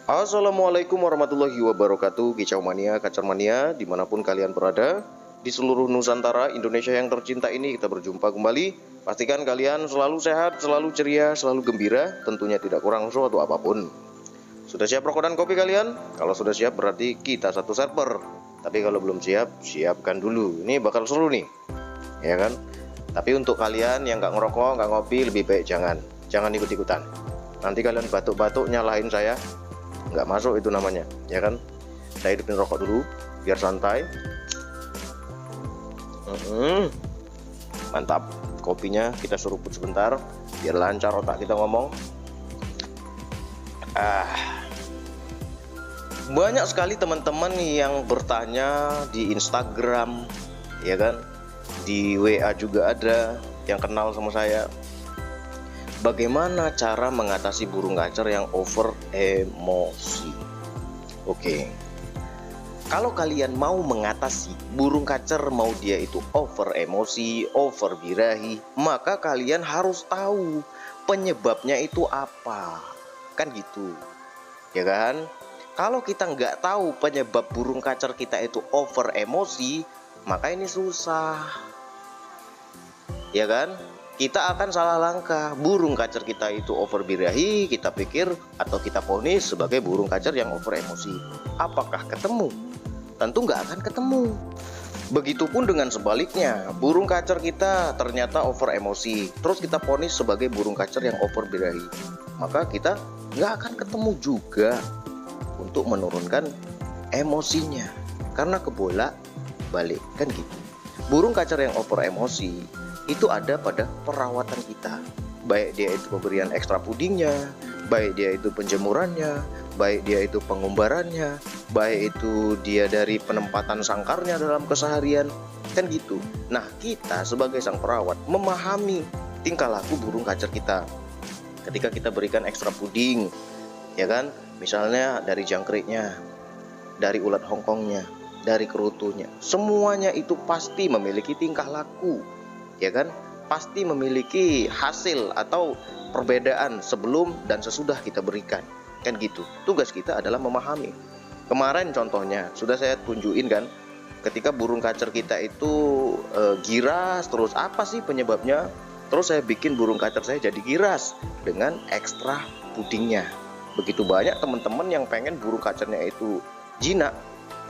Assalamualaikum warahmatullahi wabarakatuh, kicau mania, kacar mania, dimanapun kalian berada di seluruh Nusantara Indonesia yang tercinta ini, kita berjumpa kembali. Pastikan kalian selalu sehat, selalu ceria, selalu gembira, tentunya tidak kurang suatu apapun. Sudah siap rokok dan kopi kalian? Kalau sudah siap berarti kita satu server. Tapi kalau belum siap, siapkan dulu. Ini bakal seru nih, ya kan? Tapi untuk kalian yang nggak ngerokok, nggak ngopi, lebih baik jangan ikut-ikutan. Nanti kalian batuk-batuk nyalahin saya, nggak masuk itu namanya, ya kan? Saya hidupin rokok dulu biar santai. Mantap. Kopinya kita seruput sebentar biar lancar otak kita ngomong. Banyak sekali teman-teman yang bertanya di Instagram, ya kan, di WA juga ada yang kenal sama saya, bagaimana cara mengatasi burung kacer yang over emosi. Oke, kalau kalian mau mengatasi burung kacer, mau dia itu over emosi, over birahi, maka kalian harus tahu penyebabnya itu apa, kan gitu, ya kan? Kalau kita nggak tahu penyebab burung kacer kita itu over emosi, maka ini susah, ya kan? Kita akan salah langkah. Burung kacer kita itu over birahi, kita pikir atau kita vonis sebagai burung kacer yang over emosi. Apakah ketemu? Tentu nggak akan ketemu. Begitupun dengan sebaliknya, burung kacer kita ternyata over emosi, terus kita vonis sebagai burung kacer yang over birahi, maka kita nggak akan ketemu juga untuk menurunkan emosinya, karena kebolak balik, kan gitu. Burung kacer yang over emosi itu ada pada perawatan kita, baik dia itu pemberian ekstra pudingnya, baik dia itu penjemurannya, baik dia itu pengumbarannya, baik itu dia dari penempatan sangkarnya dalam keseharian, kan gitu. Nah, kita sebagai sang perawat memahami tingkah laku burung kacer kita ketika kita berikan ekstra puding, ya kan, misalnya dari jangkriknya, dari ulat hongkongnya, dari kerutunya, semuanya itu pasti memiliki tingkah laku, ya kan, pasti memiliki hasil atau perbedaan sebelum dan sesudah kita berikan, kan gitu. Tugas kita adalah memahami. Kemarin contohnya sudah saya tunjukin kan, ketika burung kacer kita itu giras, terus apa sih penyebabnya, terus saya bikin burung kacer saya jadi giras dengan ekstra pudingnya. Begitu banyak teman-teman yang pengen burung kacernya itu jinak,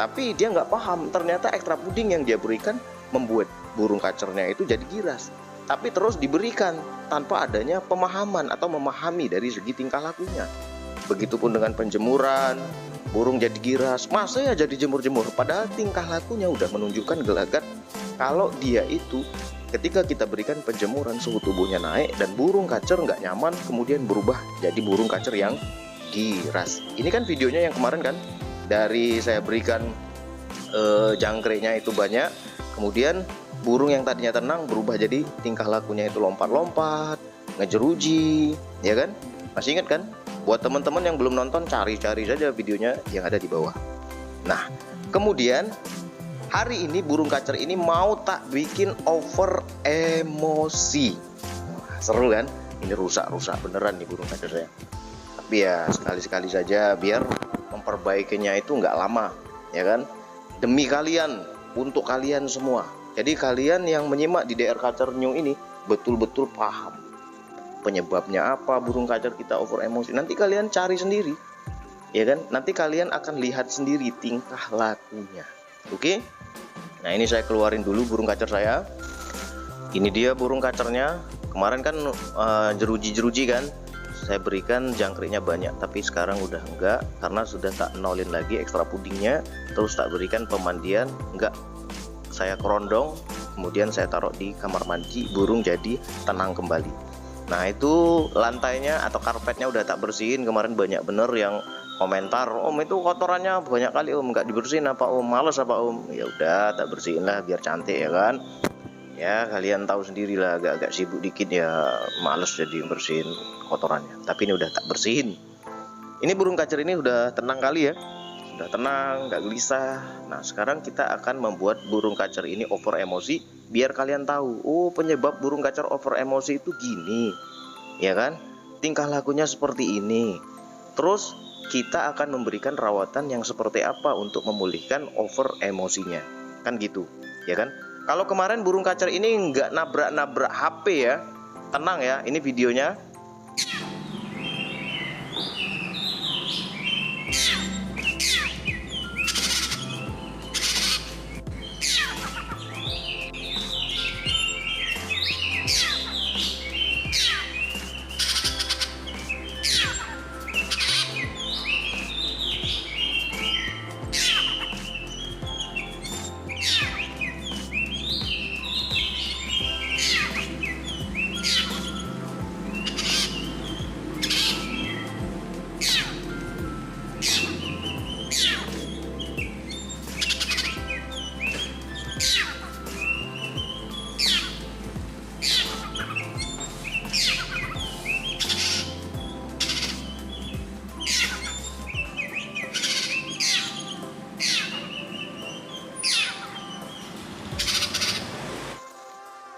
tapi dia nggak paham ternyata ekstra puding yang dia berikan membuat burung kacernya itu jadi giras, tapi terus diberikan tanpa adanya pemahaman atau memahami dari segi tingkah lakunya. Begitupun dengan penjemuran, burung jadi giras, masa ya jadi jemur-jemur, padahal tingkah lakunya udah menunjukkan gelagat kalau dia itu ketika kita berikan penjemuran suhu tubuhnya naik dan burung kacer nggak nyaman, kemudian berubah jadi burung kacer yang giras. Ini kan videonya yang kemarin kan, dari saya berikan jangkriknya itu banyak, kemudian burung yang tadinya tenang berubah jadi tingkah lakunya itu lompat-lompat, ngejeruji, ya kan? Masih ingat kan? Buat teman-teman yang belum nonton, cari-cari saja videonya yang ada di bawah. Nah, kemudian hari ini burung kacer ini mau tak bikin over emosi. Wah, seru kan? Ini rusak-rusak beneran nih burung kacer saya. Tapi ya sekali-sekali saja biar memperbaikinya itu nggak lama, ya kan? Demi kalian, untuk kalian semua. Jadi kalian yang menyimak di DR Kacer New ini betul-betul paham penyebabnya apa burung kacer kita over emosi. Nanti kalian cari sendiri, ya kan? Nanti kalian akan lihat sendiri tingkah lakunya. Oke? Nah, ini saya keluarin dulu burung kacer saya. Ini dia burung kacernya. Kemarin kan jeruji-jeruji kan, saya berikan jangkriknya banyak, tapi sekarang udah enggak karena sudah tak nolin lagi ekstra pudingnya, terus tak berikan pemandian, enggak, saya kerondong, kemudian saya taruh di kamar mandi, burung jadi tenang kembali. Nah, itu lantainya atau karpetnya udah tak bersihin. Kemarin banyak bener yang komentar, "Om, itu kotorannya banyak kali Om, nggak dibersihin apa Om, males apa Om?" Ya udah, tak bersihin lah biar cantik, ya kan. Ya kalian tahu sendiri lah, agak-agak sibuk dikit ya males jadi bersihin kotorannya. Tapi ini udah tak bersihin. Ini burung kacer ini udah tenang kali ya, sudah tenang, nggak gelisah. Nah, sekarang kita akan membuat burung kacer ini over emosi, biar kalian tahu, oh penyebab burung kacer over emosi itu gini, ya kan, tingkah lakunya seperti ini. Terus kita akan memberikan rawatan yang seperti apa untuk memulihkan over emosinya, kan gitu, ya kan? Kalau kemarin burung kacer ini nggak nabrak-nabrak HP ya, tenang ya, ini videonya.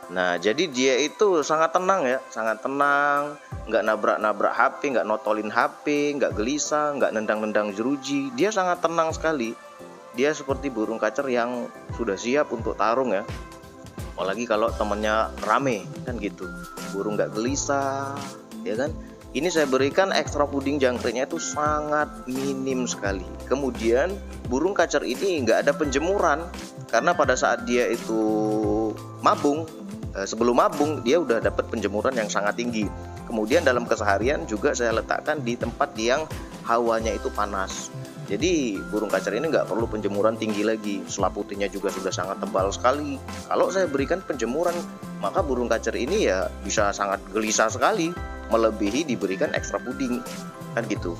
Nah, jadi dia itu sangat tenang ya, sangat tenang, nggak nabrak-nabrak HP, nggak notolin HP, nggak gelisah, nggak nendang-nendang jeruji. Dia sangat tenang sekali. Dia seperti burung kacer yang sudah siap untuk tarung ya. Apalagi kalau temennya rame, kan gitu. Burung nggak gelisah, ya kan? Ini saya berikan ekstra puding jangkriknya itu sangat minim sekali. Kemudian burung kacer ini nggak ada penjemuran, karena pada saat dia itu mabung, sebelum mabung dia udah dapat penjemuran yang sangat tinggi. Kemudian dalam keseharian juga saya letakkan di tempat yang hawanya itu panas. Jadi burung kacer ini nggak perlu penjemuran tinggi lagi. Selaputinya juga sudah sangat tebal sekali. Kalau saya berikan penjemuran, maka burung kacer ini ya bisa sangat gelisah sekali, melebihi diberikan ekstra puding, kan gitu.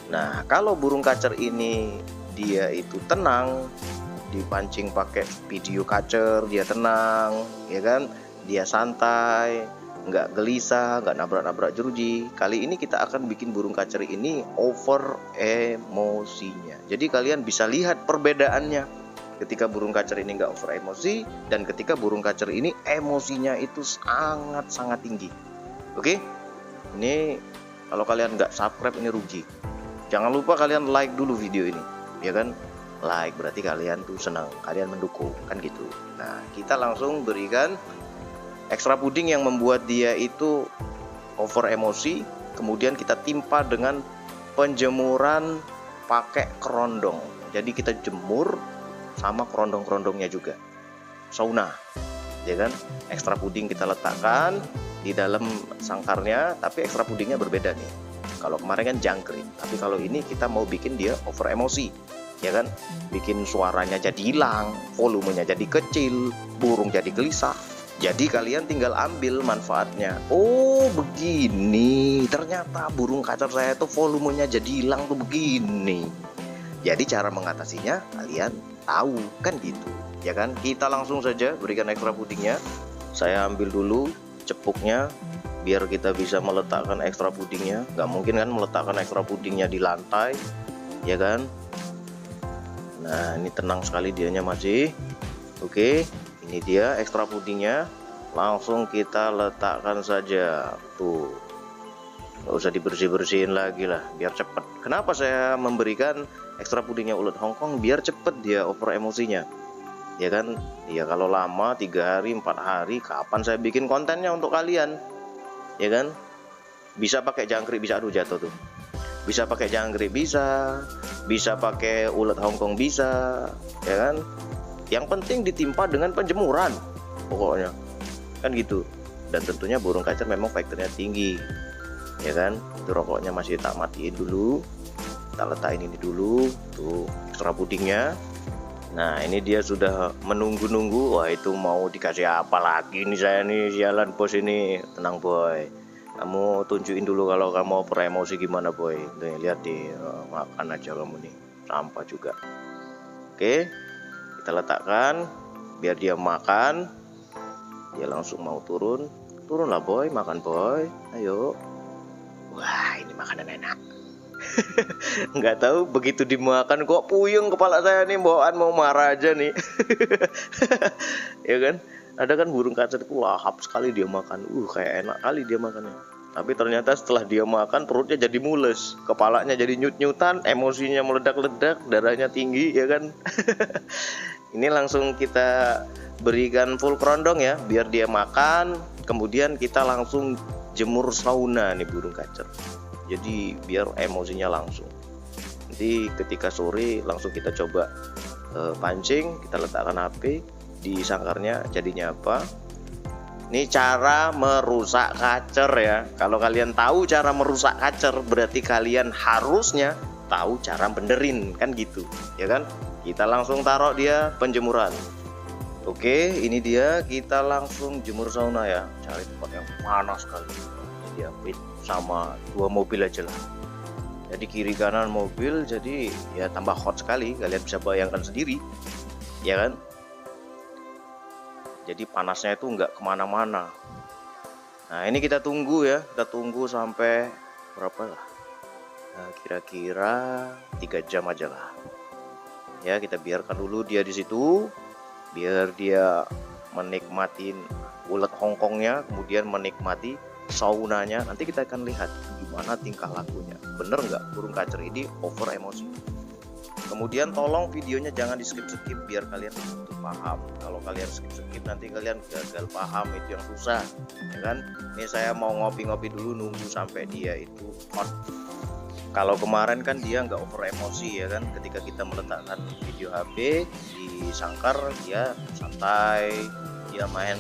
Nah, kalau burung kacer ini dia itu tenang, dipancing pakai video kacer, dia tenang, ya kan? Dia santai, nggak gelisah, nggak nabrak-nabrak jeruji. Kali ini kita akan bikin burung kacer ini over emosinya. Jadi kalian bisa lihat perbedaannya ketika burung kacer ini nggak over emosi dan ketika burung kacer ini emosinya itu sangat-sangat tinggi. Oke? Ini kalau kalian nggak subscribe ini rugi. Jangan lupa kalian like dulu video ini, ya kan? Like berarti kalian tuh senang, kalian mendukung, kan gitu. Nah, kita langsung berikan ekstra puding yang membuat dia itu over emosi. Kemudian kita timpa dengan penjemuran pakai kerondong. Jadi kita jemur sama kerondong-kerondongnya juga, sauna, ya kan? Ekstra puding kita letakkan di dalam sangkarnya, tapi ekstra pudingnya berbeda nih. Kalau kemarin kan jangkrik, tapi kalau ini kita mau bikin dia over emosi, ya kan? Bikin suaranya jadi hilang, volumenya jadi kecil, burung jadi gelisah. Jadi kalian tinggal ambil manfaatnya. Oh begini, ternyata burung kacer saya tuh volumenya jadi hilang tuh begini. Jadi cara mengatasinya kalian tahu, kan gitu, ya kan? Kita langsung saja berikan ekstra pudingnya. Saya ambil dulu cepuknya biar kita bisa meletakkan ekstra pudingnya. Nggak mungkin kan meletakkan ekstra pudingnya di lantai, ya kan? Nah, ini tenang sekali dianya masih. Oke. Ini dia ekstra pudingnya, langsung kita letakkan saja tuh, nggak usah dibersih-bersihin lagi lah, biar cepet. Kenapa saya memberikan ekstra pudingnya ulet Hongkong? Biar cepet dia over emosinya, ya kan? Ya kalau lama 3 hari 4 hari, kapan saya bikin kontennya untuk kalian, ya kan? Bisa pakai jangkrik, bisa, aduh jatuh tuh. Bisa pakai jangkrik, bisa pakai ulet Hongkong, bisa, ya kan? Yang penting ditimpa dengan penjemuran, pokoknya, kan gitu. Dan tentunya burung kacer memang faktornya tinggi, ya kan? Itu rokoknya masih tak matiin dulu, kita letakin ini dulu, tuh ekstra pudingnya. Nah, ini dia sudah menunggu-nunggu. Wah, itu mau dikasih apa lagi nih saya nih, sialan bos ini. Tenang boy, kamu tunjukin dulu kalau kamu over emosi gimana boy. Tuh, lihat deh, makan aja kamu nih, sampah juga. Oke, kita letakkan biar dia makan. Dia langsung mau turunlah boy, makan boy, ayo. Wah, ini makanan enak. Nggak tahu begitu dimakan kok puyeng kepala saya nih, bawaan mau marah aja nih. Ya kan, ada kan burung kacer itu lahap sekali dia makan, kayak enak kali dia makannya. Tapi ternyata setelah dia makan perutnya jadi mules, kepalanya jadi nyut-nyutan, emosinya meledak-ledak, darahnya tinggi ya kan. Ini langsung kita berikan full kerondong ya, biar dia makan. Kemudian kita langsung jemur sauna nih burung kacer. Jadi biar emosinya langsung. Nanti ketika sore langsung kita coba pancing, kita letakkan HP di sangkarnya, jadinya apa? Ini cara merusak kacer ya. Kalau kalian tahu cara merusak kacer, berarti kalian harusnya tahu cara benerin, kan gitu ya kan. Kita langsung taruh dia penjemuran. Oke, ini dia, kita langsung jemur sauna ya. Cari tempat yang panas sekali. Dia fit sama 2 mobil aja lah. Jadi kiri kanan mobil, jadi ya tambah hot sekali. Kalian bisa bayangkan sendiri ya kan. Jadi panasnya itu nggak kemana-mana. Nah ini kita tunggu ya, kita tunggu sampai berapa lah? Nah, kira-kira 3 jam aja lah. Ya kita biarkan dulu dia di situ, biar dia menikmatin ulet hongkongnya, kemudian menikmati saunanya. Nanti kita akan lihat gimana tingkah lakunya. Bener nggak burung kacer ini over emosi? Kemudian tolong videonya jangan di skip-skip biar kalian betul paham. Kalau kalian skip-skip nanti kalian gagal paham, itu yang susah ya kan. Ini saya mau ngopi-ngopi dulu nunggu sampai dia itu hot. Kalau kemarin kan dia nggak over emosi ya kan, ketika kita meletakkan video HP di sangkar dia santai, dia main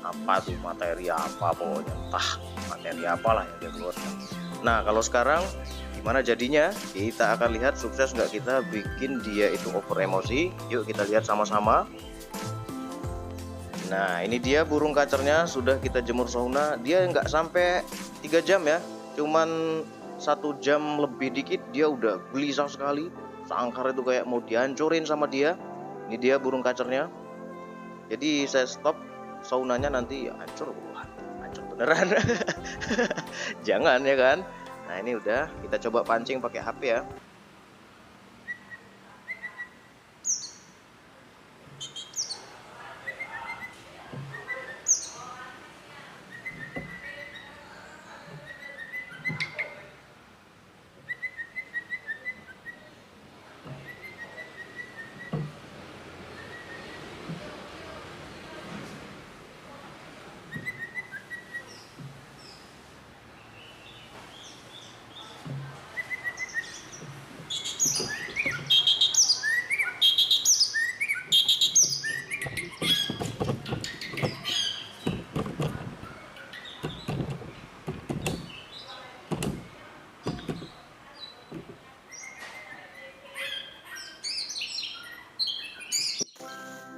apa tuh materi apa pokoknya, entah materi apalah yang dia keluarkan. Nah kalau sekarang gimana jadinya? Kita akan lihat sukses nggak kita bikin dia itu over emosi. Yuk kita lihat sama-sama. Nah ini dia burung kacernya, sudah kita jemur sauna. Dia nggak sampai 3 jam ya, cuman 1 jam lebih dikit dia udah gelisah sekali. Sangkar itu kayak mau dihancurin sama dia. Ini dia burung kacernya. Jadi saya stop saunanya, nanti hancur. Wah, hancur beneran. Jangan ya kan. Nah ini udah, kita coba pancing pakai HP ya.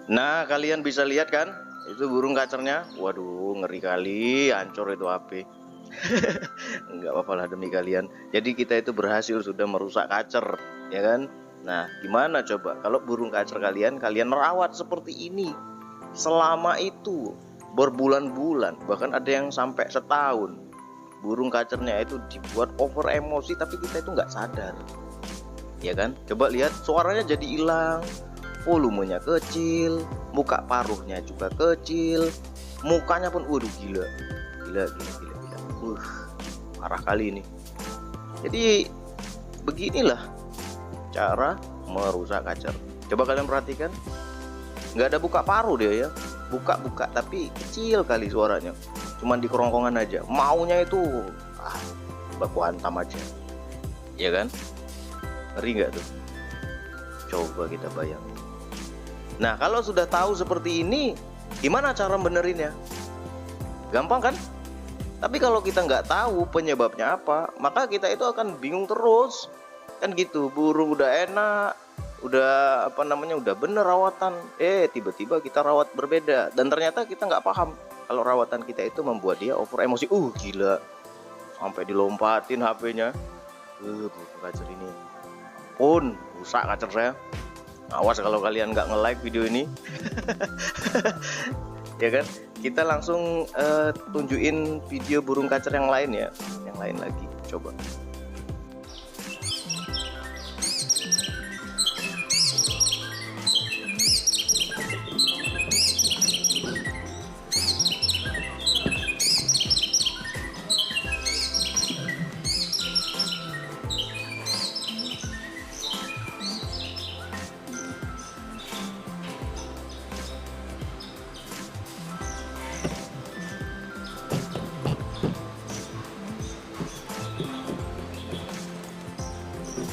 Nah kalian bisa lihat kan, itu burung kacernya. Waduh ngeri kali, hancur itu HP. Enggak apa-apa lah demi kalian. Jadi kita itu berhasil sudah merusak kacer ya kan. Nah gimana coba kalau burung kacer kalian rawat seperti ini selama itu berbulan-bulan, bahkan ada yang sampai setahun. Burung kacernya itu dibuat over emosi tapi kita itu nggak sadar ya kan. Coba lihat, suaranya jadi hilang, volumenya kecil, muka paruhnya juga kecil, mukanya pun waduh gila. Parah kali ini. Jadi beginilah cara merusak kacer. Coba kalian perhatikan, nggak ada buka paruh dia ya, buka tapi kecil kali suaranya, cuman di kerongkongan aja. Maunya itu baku hantam aja ya kan. Ngeri nggak tuh? Coba kita bayangin. Nah kalau sudah tahu seperti ini, gimana cara benerinnya? Gampang kan? Tapi kalau kita nggak tahu penyebabnya apa, maka kita itu akan bingung terus kan gitu. Burung udah enak, udah udah bener rawatan, tiba-tiba kita rawat berbeda, dan ternyata kita nggak paham kalau rawatan kita itu membuat dia over emosi. Gila, sampai dilompatin HP-nya. Burung kacer ini pun rusak kacer saya. Awas kalau kalian nggak nge-like video ini. Ya kan, kita langsung tunjukin video burung kacer yang lain ya, yang lain lagi. Coba. Nah,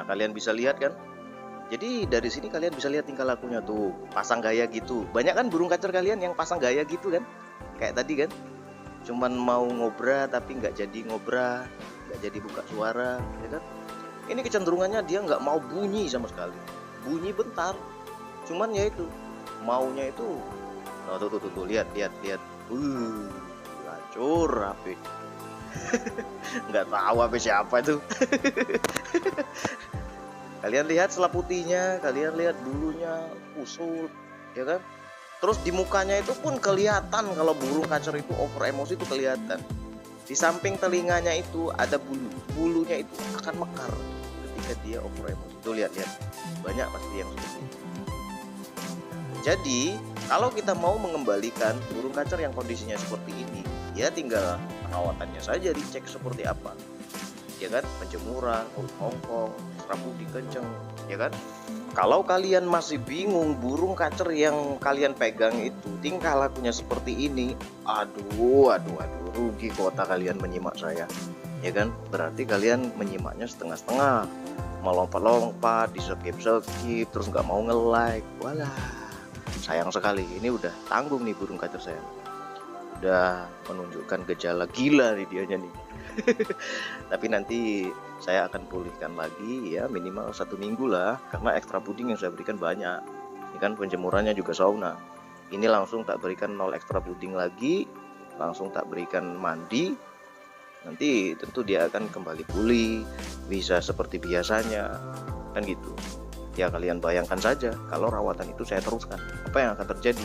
kalian bisa lihat kan? Jadi dari sini kalian bisa lihat tingkah lakunya tuh, pasang gaya gitu. Banyak kan burung kacer kalian yang pasang gaya gitu kan? Kayak tadi kan? Cuman mau ngobra tapi nggak jadi ngobra, nggak jadi buka suara, ya kan? Ini kecenderungannya dia nggak mau bunyi sama sekali. Bunyi bentar, cuman ya itu maunya itu. Nah, tuh, lihat. Hancur HP. Nggak tahu HP siapa itu. Kalian lihat selaputinya, kalian lihat bulunya kusut, ya kan? Terus di mukanya itu pun kelihatan kalau burung kacer itu over emosi itu kelihatan. Di samping telinganya itu ada bulunya itu akan mekar ketika dia over emosi. Tuh lihat, banyak pasti yang seperti itu. Jadi kalau kita mau mengembalikan burung kacer yang kondisinya seperti ini, ya tinggal perawatannya saja dicek seperti apa, ya kan? Penjemuran, hongkong, serabudi kenceng, ya kan? Kalau kalian masih bingung burung kacer yang kalian pegang itu tingkah lakunya seperti ini, aduh, rugi kota kalian menyimak saya, ya kan? Berarti kalian menyimaknya setengah-setengah, melompat-lompat, di skip, terus nggak mau nge-like, walah, sayang sekali. Ini udah tanggung nih burung kacer saya, udah menunjukkan gejala gila nih dianya nih. Tapi nanti saya akan pulihkan lagi ya, minimal 1 minggu lah, karena ekstra puding yang saya berikan banyak. Ini kan penjemurannya juga sauna. Ini langsung tak berikan 0 ekstra puding lagi, langsung tak berikan mandi. Nanti tentu dia akan kembali pulih, bisa seperti biasanya, kan gitu. Ya kalian bayangkan saja kalau rawatan itu saya teruskan, apa yang akan terjadi?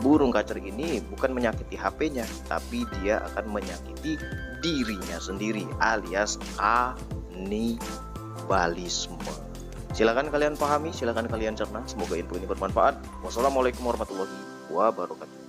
Burung kacer ini bukan menyakiti HP-nya, tapi dia akan menyakiti dirinya sendiri, alias kanibalisme. Silakan kalian pahami, silakan kalian cerna. Semoga info ini bermanfaat. Wassalamualaikum warahmatullahi wabarakatuh.